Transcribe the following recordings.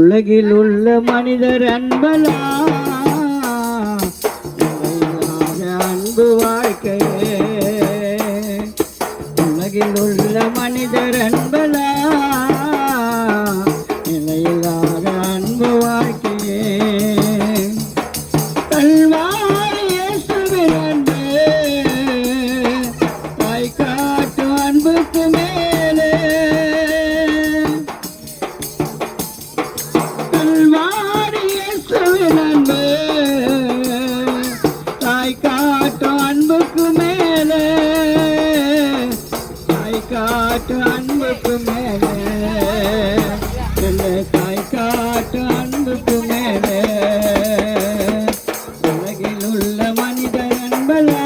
உலகில் உள்ள மனிதர் அன்பலா அன்பு வாழ்க்கையே. உலகில் உள்ள மனிதர் அன்பலா நிலையில்லாத அன்பு வாழ்க்கையே. கல்வாரி இயேசுவின் அன்பு தாய் காட்டும் அன்புக்கு மேலே. கல்வாரி இயேசுவின் அன்பு தாய் காட்டும் அன்புக்கு மேலே. தாய் காட்டும் அன்புக்கு மேலே. தாய் காட்டும் அன்புக்கு மேலே. உலகில் உள்ள மனிதன் அன்பலா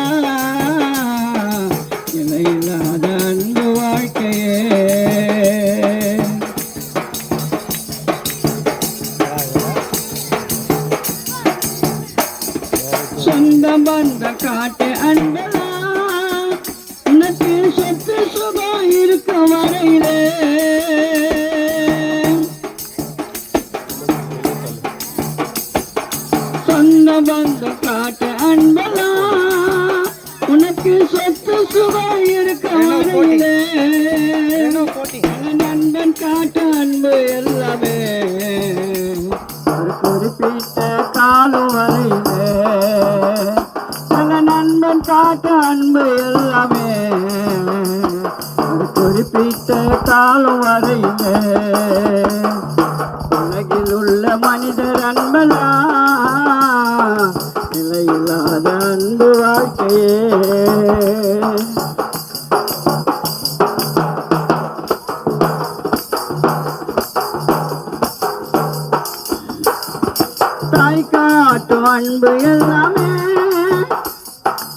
நிலையில்லாத அன்பு வாழ்க்கையே. சொந்த பந்தம் காட்டு அன்பலா உனக்கு சொத்து சுகம் இருக்க வரையிலே. சொந்த பந்தம் காட்டு அன்பலா உனக்கு சொத்து சுகம் இருக்க வரையிலே. நண்பன் காட்டு அன்பு எல்லாமே ஒரு குறிப்பிட்ட காலம் வரையிலே. நண்பன் காட்டு அன்பு எல்லாமே ஒரு குறிப்பிட்ட காலம் வரையிலே. உலகில் உள்ள மனிதர் அன்பலா நிலையில்லாத அன்பு வாழ்க்கையே. தாய் காட்டும் அன்பு எல்லாமே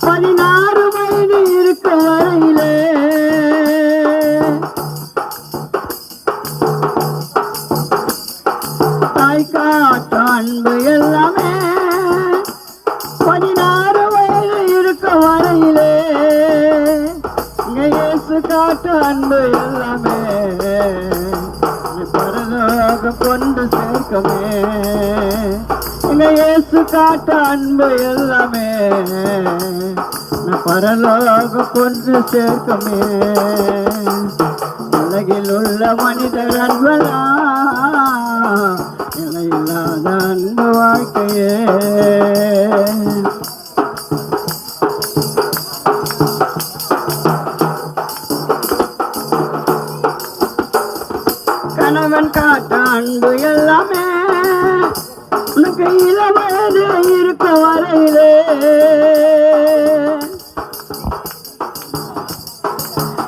16 வயது இருக்க வரையிலே. தாய் காட்டும் அன்பு எல்லாமே 16 வயது இருக்க வரையிலே. இங்க இயேசு காட்டும் அன்பு எல்லாமே பரலோகம் கொண்டு சேர்க்கமே. இங்க இயேசு காட்டும் அன்பு எல்லாமே பரலோகம் கொண்டு சேர்க்கமே. உலகில் உள்ள மனிதர் அன்பலா நிலையில்லாத அன்பு வாழ்க்கையே. கணவன் காட்டும் அன்பு எல்லாமே உனக்கு இளவயது இருக்க வரையிலே.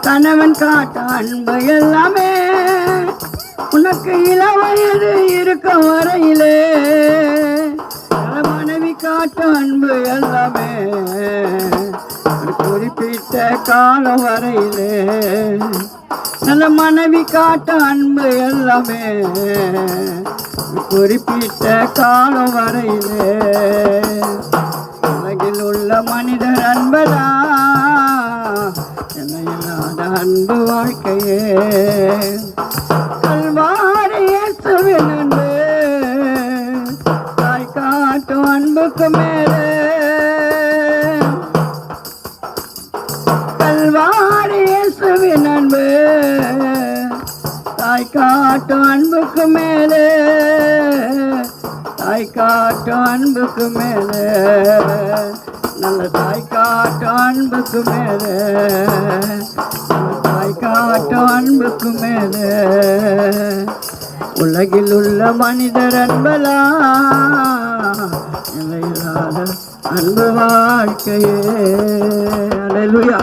கணவன் காட்டும் அன்பு எல்லாமே உனக்கு இளவயது இருக்க வரையிலே. மனைவி காட்டும் அன்பு எல்லாமே குறிப்பிட்ட காலம் வரையிலே. நல்ல மனைவி காட்டும் அன்பு எல்லாமே குறிப்பிட்ட காலம் வரையிலே. உலகில் உள்ள மனிதர் அன்பலா நிலையில்லாத அன்பு வாழ்க்கையே. கல்வாரி இயேசுவின் அன்பு தாய் காட்டும் அன்புக்கு மேலே. கல்வாரி இயேசுவின் அன்பு தாய் காட்டும் அன்புக்கு மேலே. தாய் காட்டும் அன்புக்கு மேலே. நல்ல தாய் காட்டும் அன்புக்கு மேலே. தாய் காட்டும் அன்புக்கு மேலே. உலகில் உள்ள மனிதர் அன்பலா நிலையில்லாத அன்பு வாழ்க்கையே. அல்லேலூயா.